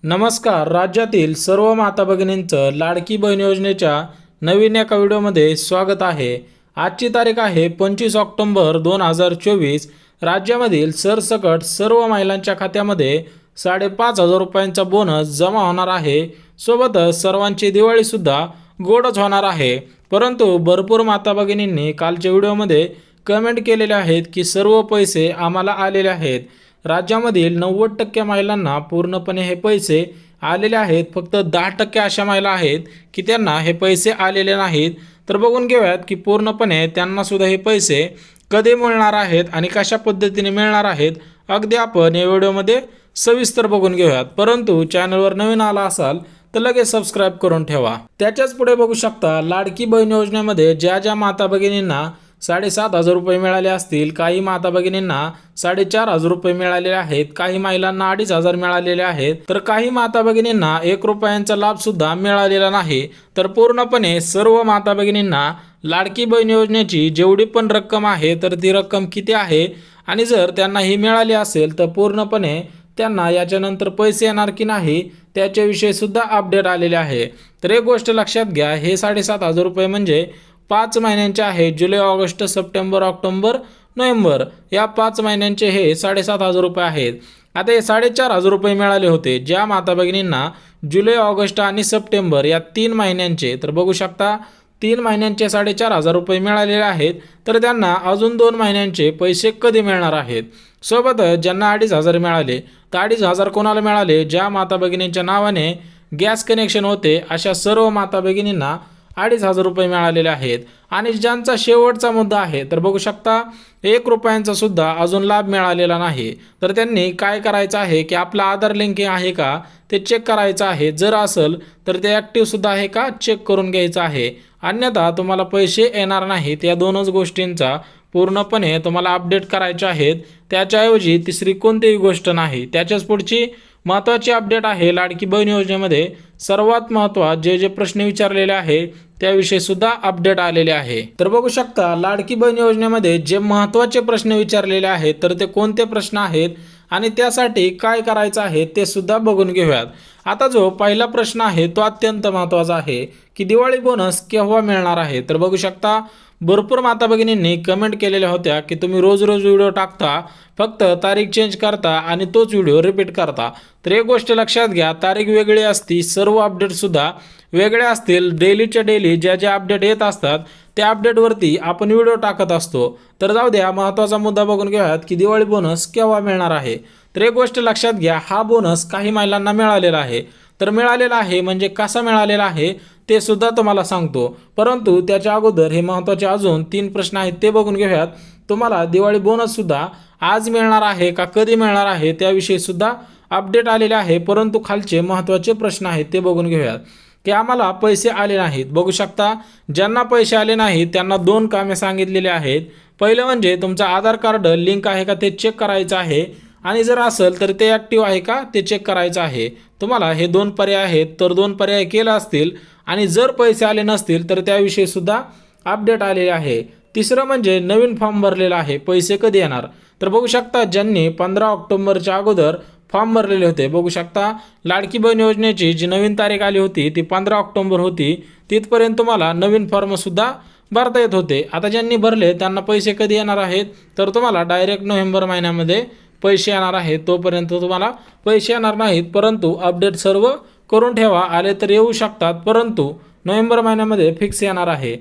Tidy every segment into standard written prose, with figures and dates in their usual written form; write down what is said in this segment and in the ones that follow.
नमस्कार. राज्यातील सर्व माता भगिनींचं लाडकी बहीण योजनेच्या नवीन एका व्हिडिओमध्ये स्वागत आहे. आजची तारीख आहे 25 ऑक्टोबर 2024. राज्यामधील सरसकट सर्व महिलांच्या खात्यामध्ये 5,500 रुपयांचा बोनस जमा होणार आहे. सोबतच सर्वांची दिवाळीसुद्धा गोडच होणार आहे. परंतु भरपूर माता भगिनींनी कालच्या व्हिडिओमध्ये कमेंट केलेले आहेत की सर्व पैसे आम्हाला आलेले आहेत. राज्यामधील 90% महिलांना पूर्णपणे हे पैसे आलेले आहेत. फक्त 10% अशा महिला आहेत की त्यांना हे पैसे आलेले नाहीत. तर बघून घेऊयात की पूर्णपणे त्यांना सुद्धा हे पैसे कधी मिळणार आहेत आणि कशा पद्धतीने मिळणार आहेत. अगदी आपण या व्हिडिओमध्ये सविस्तर बघून घेऊयात. परंतु चॅनलवर नवीन आला असाल तर लगेच सबस्क्राईब करून ठेवा. त्याच्याच पुढे बघू शकता लाडकी बहीण योजनेमध्ये ज्या ज्या माता भगिनींना 7,500 रुपये मिळाले असतील, काही माता भगिनींना 4,500 रुपये मिळालेले आहेत, काही महिलांना 2,500 मिळालेले आहेत, तर काही माता भगिनींना 1 रुपयांचा लाभ सुद्धा मिळालेला नाही. तर पूर्णपणे सर्व माता भगिनींना लाडकी बहीण योजनेची जेवढी पण रक्कम आहे तर ती रक्कम किती आहे आणि जर त्यांना ही मिळाली असेल तर पूर्णपणे त्यांना याच्यानंतर पैसे येणार की नाही त्याच्याविषयी सुद्धा अपडेट आलेले आहे. तर एक गोष्ट लक्षात घ्या, हे 7,500 रुपये म्हणजे 5 महिन्यांचे आहे. जुलै, ऑगस्ट, सप्टेंबर, ऑक्टोबर, नोव्हेंबर या 5 महिन्यांचे हे 7,500 रुपये आहेत. आता हे 4,500 रुपये मिळाले होते ज्या माता भगिनींना जुलै, ऑगस्ट आणि सप्टेंबर या 3 महिन्यांचे. तर बघू शकता 3 महिन्यांचे 4,500 रुपये मिळालेले आहेत. तर त्यांना अजून 2 महिन्यांचे पैसे कधी मिळणार आहेत. सोबतच ज्यांना 2,500 मिळाले तर 2,500 कोणाला मिळाले, ज्या माता भगिनींच्या नावाने गॅस कनेक्शन होते अशा सर्व माता भगिनींना 2,500 रुपये मिळालेले आहेत. आणि ज्यांचा शेवटचा मुद्दा आहे तर बघू शकता 1 रुपयांचा सुद्धा अजून लाभ मिळालेला नाही. तर त्यांनी काय करायचं आहे की आपला आधार लिंकिंग आहे का ते चेक करायचं आहे. जर असेल तर ते ॲक्टिव्ह सुद्धा आहे का चेक करून घ्यायचं आहे. अन्यथा तुम्हाला पैसे येणार नाहीत. या दोनच गोष्टींचा पूर्णपणे तुम्हाला अपडेट करायचे आहेत. त्याच्याऐवजी तिसरी कोणतीही गोष्ट नाही. त्याच्याच पुढची महत्त्वाची अपडेट आहे लाडकी बहीण योजनेमध्ये सर्वात महत्त्वाचे जे प्रश्न विचारलेले आहे त्याविषयी सुद्धा अपडेट आलेले आहे. तर बघू शकता लाडकी बहीण योजनेमध्ये जे महत्त्वाचे प्रश्न विचारलेले आहेत तर ते कोणते प्रश्न आहेत आणि त्यासाठी काय करायचं आहे ते सुद्धा बघून घेऊयात. आता जो पहिला प्रश्न आहे तो अत्यंत महत्त्वाचा आहे की दिवाळी बोनस केव्हा मिळणार आहे. तर बघू शकता भरपूर माता भगिनींनी कमेंट केलेल्या होत्या की तुम्ही रोज व्हिडिओ टाकता, फक्त तारीख चेंज करता आणि तोच व्हिडिओ रिपीट करता. तर एक गोष्ट लक्षात घ्या, तारीख वेगळी असती, सर्व अपडेटसुद्धा वेगळे असतील. डेलीच्या डेली ज्या ज्या अपडेट येत असतात त्या अपडेटवरती आपण व्हिडिओ टाकत असतो. तर जाऊ द्या, महत्त्वाचा मुद्दा बघून घेऊयात की दिवाळी बोनस केव्हा मिळणार आहे. तर एक गोष्ट लक्षात घ्या, हा बोनस काही महिलांना मिळालेला आहे. तर मिळालेला आहे म्हणजे कसा मिळालेला आहे ते सुद्धा तुम्हाला सांगतो. परंतु त्याच्या अगोदर हे महत्त्वाचे अजून 3 प्रश्न आहेत ते बघून घेऊयात. तुम्हाला दिवाळी बोनससुद्धा आज मिळणार आहे का कधी मिळणार आहे त्याविषयी सुद्धा अपडेट आलेले आहे. परंतु खालचे महत्त्वाचे प्रश्न आहेत ते बघून घेऊयात की आम्हाला पैसे आले नाहीत. बघू शकता ज्यांना पैसे आले नाहीत त्यांना 2 कामे सांगितलेली आहेत. पहिलं म्हणजे तुमचं आधार कार्ड लिंक आहे का ते चेक करायचं आहे आणि जर असेल तर ते ॲक्टिव्ह आहे का ते चेक करायचं आहे. तुम्हाला हे 2 पर्याय आहेत. तर 2 पर्याय केले असतील आणि जर पैसे आले नसतील तर त्याविषयी सुद्धा अपडेट आलेले आहे. तिसरं म्हणजे नवीन फॉर्म भरलेला आहे, पैसे कधी येणार. तर बघू शकता ज्यांनी 15 ऑक्टोबरच्या अगोदर फॉर्म भरलेले होते, बघू शकता लाडकी बहीण योजनेची जी नवीन तारीख आली होती ती 15 ऑक्टोबर होती. तिथपर्यंत तुम्हाला नवीन फॉर्मसुद्धा भरता येत होते. आता ज्यांनी भरले त्यांना पैसे कधी येणार आहेत तर तुम्हाला डायरेक्ट नोव्हेंबर महिन्यामध्ये पैसे येणार आहेत. तोपर्यंत तुम्हाला पैसे येणार नाहीत. परंतु अपडेट सर्व करून ठेवा, आले तर येऊ शकतात, परंतु नोव्हेंबर महिन्यामध्ये फिक्स येणार आहे.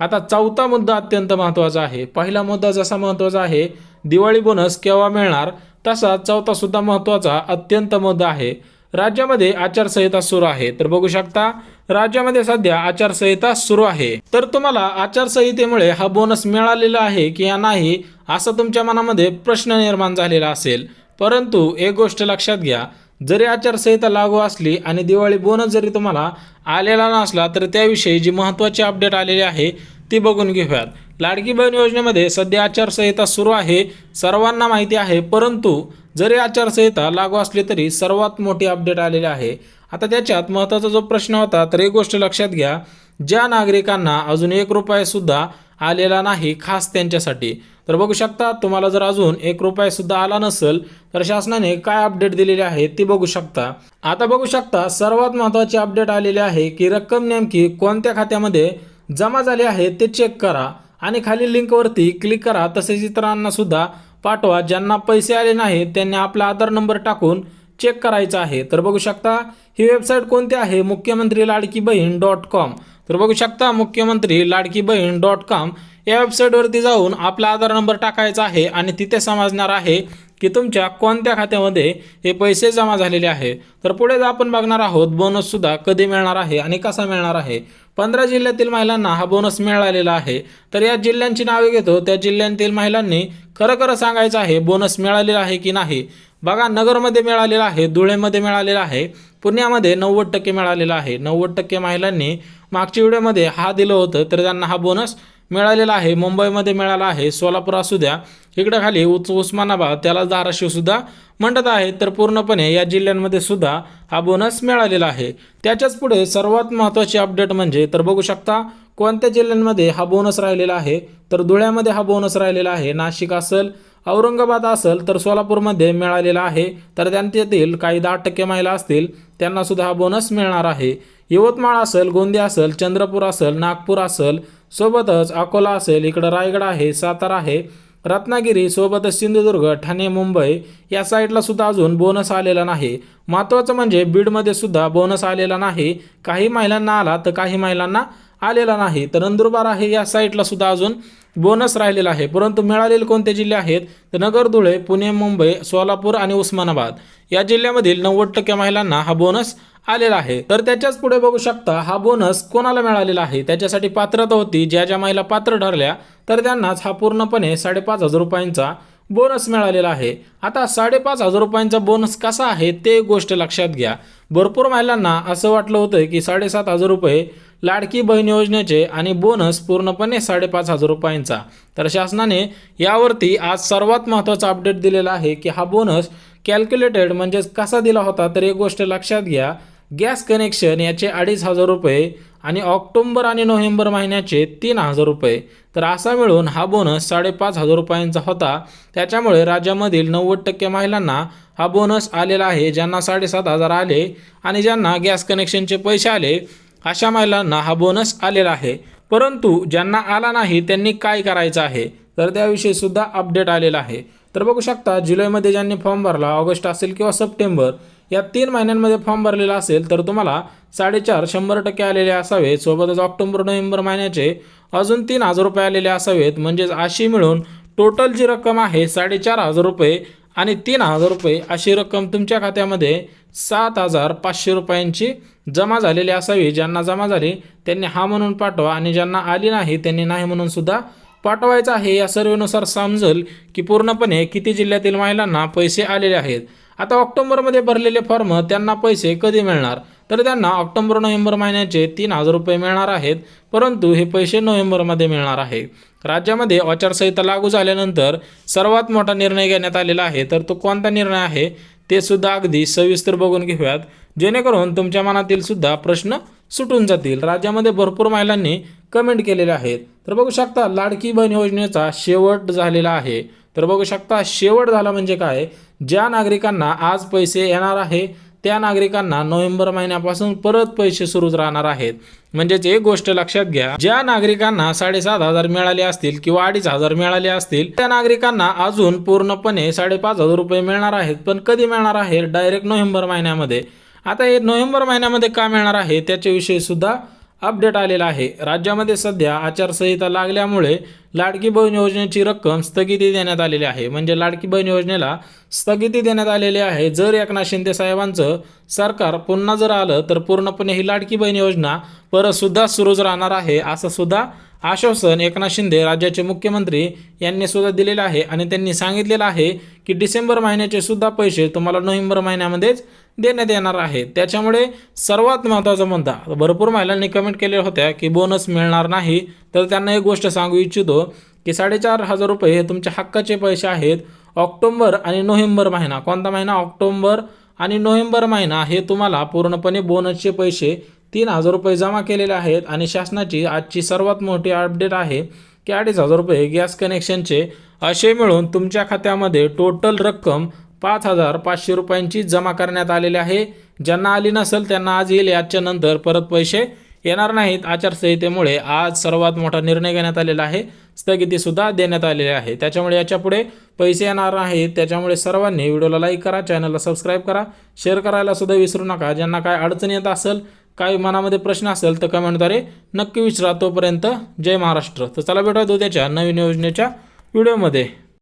आता चौथा मुद्दा अत्यंत महत्त्वाचा आहे. पहिला मुद्दा जसा महत्त्वाचा आहे दिवाळी बोनस केव्हा मिळणार, तसा चौथा सुद्धा महत्त्वाचा अत्यंत मुद्दा आहे. राज्यामध्ये आचारसंहिता सुरू आहे. तर बघू शकता राज्यामध्ये सध्या आचारसंहिता सुरू आहे. तर तुम्हाला आचारसंहितेमुळे हा बोनस मिळालेला आहे की या नाही असा तुमच्या मनामध्ये प्रश्न निर्माण झालेला असेल. परंतु एक गोष्ट लक्षात घ्या, जरी आचारसंहिता लागू असली आणि दिवाळी बोनस जरी तुम्हाला आलेला नसला तर त्याविषयी जी महत्त्वाची अपडेट आलेली आहे ती बघून घेऊयात. लाडकी बहीण योजनेमध्ये सध्या आचारसंहिता सुरू आहे, सर्वांना माहिती आहे. परंतु जरी आचारसंहिता लागू असली तरी सर्वात मोठी अपडेट आलेली आहे. आता त्याच्यात महत्त्वाचा जो प्रश्न होता तर एक गोष्ट लक्षात घ्या, ज्या नागरिकांना अजून 1 रुपयासुद्धा आलेला नाही खास त्यांच्यासाठी. तर बघू शकता तुम्हाला जर अजून 1 रुपया सुद्धा आला नसेल तर शासनाने काय अपडेट दिलेली आहे ती बघू शकता। आता बघू शकता सर्वात महत्त्वाची अपडेट आलेली आहे की रक्कम नेमकी कोणत्या खात्यामध्ये जमा झाली आहे ते चेक करा आणि खाली लिंकवरती क्लिक करा। तसेच इतरांना सुद्धा पाठवा, ज्यांना पैसे आले नाहीत त्यांनी आपला आधार नंबर टाकून चेक करायचा आहे। तर बघू शकता ही वेबसाईट कोणती आहे, मुख्यमंत्री लाडकी बहीण.com। तर बघू शकता मुख्यमंत्री लाडकी बहीण.com या वेबसाईटवरती जाऊन आपला आधार नंबर टाकायचा आहे आणि तिथे समजणार आहे की तुमच्या कोणत्या खात्यामध्ये हे पैसे जमा झालेले आहे। तर पुढे आपण बघणार आहोत बोनस सुद्धा कधी मिळणार आहे आणि कसा मिळणार आहे। 15 जिल्ह्यातील महिलांना हा बोनस मिळालेला आहे। तर या जिल्ह्यांची नावे घेतो, त्या जिल्ह्यांतील महिलांनी खरं सांगायचं आहे बोनस मिळालेला आहे की नाही। बघा, नगरमध्ये मिळालेला आहे, धुळेमध्ये मिळालेला आहे, पुण्यामध्ये 90% मिळालेला आहे। 90% महिलांनी मागच्या व्हिडिओमध्ये हा दिलं होतं तर त्यांना हा बोनस मिळालेला आहे। मुंबईमध्ये मिळाला आहे, सोलापूर असू द्या, इकडे खाली उस्मानाबाद, त्याला धाराशिव सुद्धा म्हणत आहे। तर पूर्णपणे या जिल्ह्यांमध्ये सुद्धा हा बोनस मिळालेला आहे। त्याच्याच पुढे सर्वात महत्त्वाची अपडेट म्हणजे तर बघू शकता कोणत्या जिल्ह्यांमध्ये हा बोनस राहिलेला आहे। तर धुळ्यामध्ये हा बोनस राहिलेला आहे, नाशिक असेल, औरंगाबाद असेल, तर सोलापूरमध्ये मिळालेला आहे। तर त्यांच्यातील काही 10% महिला असतील त्यांना सुद्धा हा बोनस मिळणार आहे। यवतमाळ असेल, गोंदिया असेल, चंद्रपूर असेल, नागपूर असेल, सोबतच अकोला असेल, इकडं रायगड आहे, सातारा आहे, रत्नागिरी, सोबतच सिंधुदुर्ग, ठाणे, मुंबई या साईडला सुद्धा अजून बोनस आलेला नाही। महत्त्वाचं म्हणजे बीडमध्ये सुद्धा बोनस आलेला नाही, काही महिलांना आला तर काही महिलांना आलेला नाही। तर नंदुरबार आहे या साईडला सुद्धा अजून बोनस राहिलेला आहे। परंतु मिळालेले कोणते जिल्हे आहेत तर नगर, धुळे, पुणे, मुंबई, सोलापूर आणि उस्मानाबाद या जिल्ह्यामधील 90% महिलांना हा बोनस आलेला आहे। तर त्याच्याच पुढे बघू शकता हा बोनस कोणाला मिळालेला आहे, त्याच्यासाठी पात्रता होती, ज्या महिला पात्र ठरल्या तर त्यांनाच हा पूर्णपणे 5,500 रुपयांचा बोनस मिळालेला आहे। आता 5,500 रुपयांचा बोनस कसा आहे ते गोष्ट लक्षात घ्या। भरपूर महिलांना असं वाटलं होतं की 7,500 रुपये लाडकी बहीण योजनेचे आणि बोनस पूर्णपणे 5,500 रुपयांचा। तर शासनाने यावरती आज सर्वात महत्त्वाचा अपडेट दिलेला आहे की हा बोनस कॅल्क्युलेटेड म्हणजे कसा दिला होता। तर एक गोष्ट लक्षात घ्या, गॅस कनेक्शन याचे 2,500 रुपये आणि ऑक्टोबर आणि नोव्हेंबर महिन्याचे 3,000 रुपये, तर असा मिळून हा बोनस 5,500 रुपयांचा होता। त्याच्यामुळे राज्यामधील 90% महिलांना हा बोनस आलेला आहे। ज्यांना 7,500 आले आणि ज्यांना गॅस कनेक्शनचे पैसे आले अशा महिलांना हा बोनस आलेला आहे। परंतु ज्यांना आला नाही त्यांनी काय करायचं आहे तर त्याविषयी सुद्धा अपडेट आलेला आहे। तर बघू शकता जुलैमध्ये ज्यांनी फॉर्म भरला, ऑगस्ट असेल किंवा सप्टेंबर या 3 महिन्यांमध्ये फॉर्म भरलेला असेल तर तुम्हाला 4.5 100% आलेले असावेत। सोबतच ऑक्टोबर नोव्हेंबर महिन्याचे अजून 3,000 रुपये आलेले असावेत। म्हणजेच अशी मिळून टोटल जी रक्कम आहे 4,500 रुपये आणि 3,000 रुपये अशी रक्कम तुमच्या खात्यामध्ये 7,500 रुपयांची जमा झालेली असावी। ज्यांना जमा झाली त्यांनी हा म्हणून पाठवा आणि ज्यांना आली नाही त्यांनी नाही म्हणून सुद्धा पाठवायचं आहे। या सर्वेनुसार समजेल की पूर्णपणे किती जिल्ह्यातील महिलांना पैसे आलेले आहेत। आता ऑक्टोबरमध्ये भरलेले फॉर्म त्यांना पैसे कधी मिळणार तर त्यांना ऑक्टोबर नोव्हेंबर महिन्याचे 3,000 रुपये मिळणार आहेत, परंतु हे पैसे नोव्हेंबरमध्ये मिळणार आहे। राज्यामध्ये आचारसंहिता लागू झाल्यानंतर सर्वात मोठा निर्णय घेण्यात आलेला आहे। तर तो कोणता निर्णय आहे ते सुद्धा अगदी सविस्तर बघून घेऊयात, जेणेकरून तुमच्या मनातील सुद्धा प्रश्न सुटून जातील। राज्यामध्ये भरपूर महिलांनी कमेंट केलेले आहेत। तर बघू शकता लाडकी बहीण योजनेचा शेवट झालेला आहे। तर बघू शकता शेवट झाला म्हणजे काय, ज्या नागरिकांना आज पैसे येणार आहे त्या नागरिकांना नोव्हेंबर महिन्यापासून परत पैसे सुरूच राहणार आहेत। म्हणजेच एक गोष्ट लक्षात घ्या, ज्या नागरिकांना 7,500 मिळाले असतील किंवा 2,500 मिळाले असतील त्या नागरिकांना अजून पूर्णपणे 5,500 रुपये मिळणार आहेत। पण कधी मिळणार आहे, डायरेक्ट नोव्हेंबर महिन्यामध्ये। आता हे नोव्हेंबर महिन्यामध्ये का मिळणार आहे त्याच्याविषयी सुद्धा अपडेट आलेला आहे। राज्यामध्ये सध्या आचारसंहिता लागल्यामुळे लाडकी बहीण योजनेची रक्कम स्थगिती देण्यात आलेली आहे। म्हणजे लाडकी बहीण योजनेला स्थगिती देण्यात आलेली आहे। जर एकनाथ शिंदे साहेबांचं सरकार पुन्हा जर आलं तर पूर्णपणे ही लाडकी बहीण योजना परत सुद्धा सुरूच राहणार आहे, असं सुद्धा आश्वासन एकनाथ शिंदे राज्याचे मुख्यमंत्री यांनी सुद्धा दिलेलं आहे। आणि त्यांनी सांगितलेलं आहे की डिसेंबर महिन्याचे सुद्धा पैसे तुम्हाला नोव्हेंबर महिन्यामध्येच देण्यात येणार आहेत। त्याच्यामुळे सर्वात महत्त्वाचा मुद्दा, भरपूर महिलांनी कमेंट केलेल्या होत्या की बोनस मिळणार नाही, तर त्यांना एक गोष्ट सांगू इच्छितो की 4,500 रुपये हे तुमच्या हक्काचे पैसे आहेत। ऑक्टोबर आणि नोव्हेंबर महिना, कोणता महिना, ऑक्टोबर आणि नोव्हेंबर महिना हे तुम्हाला पूर्णपणे बोनसचे पैसे 3,000 रुपये जमा केलेले आहेत आणि शासनाची आजची सर्वात मोठी अपडेट आहे की 2,500 रुपये गॅस कनेक्शनचे असे मिळून तुमच्या खात्यामध्ये टोटल रक्कम 5,500 रुपयांची जमा करण्यात आलेली आहे। ज्यांना आली नसेल त्यांना आज येईल, आजच्या नंतर परत पैसे येणार नाहीत। आचारसंहितेमुळे आज सर्वात मोठा निर्णय घेण्यात आलेला आहे, स्थगितीसुद्धा देण्यात आलेली आहे, त्याच्यामुळे याच्यापुढे पैसे येणार नाहीत। त्याच्यामुळे सर्वांनी व्हिडिओला लाईक करा, चॅनलला सबस्क्राईब करा, शेअर करायला सुद्धा विसरू नका। ज्यांना काय अडचण येत असेल, काही मनामध्ये प्रश्न असेल तर कमेंटद्वारे नक्की विचारा। तोपर्यंत जय महाराष्ट्र। तर चला भेटूया उद्याच्या नवीन योजनेच्या व्हिडिओमध्ये।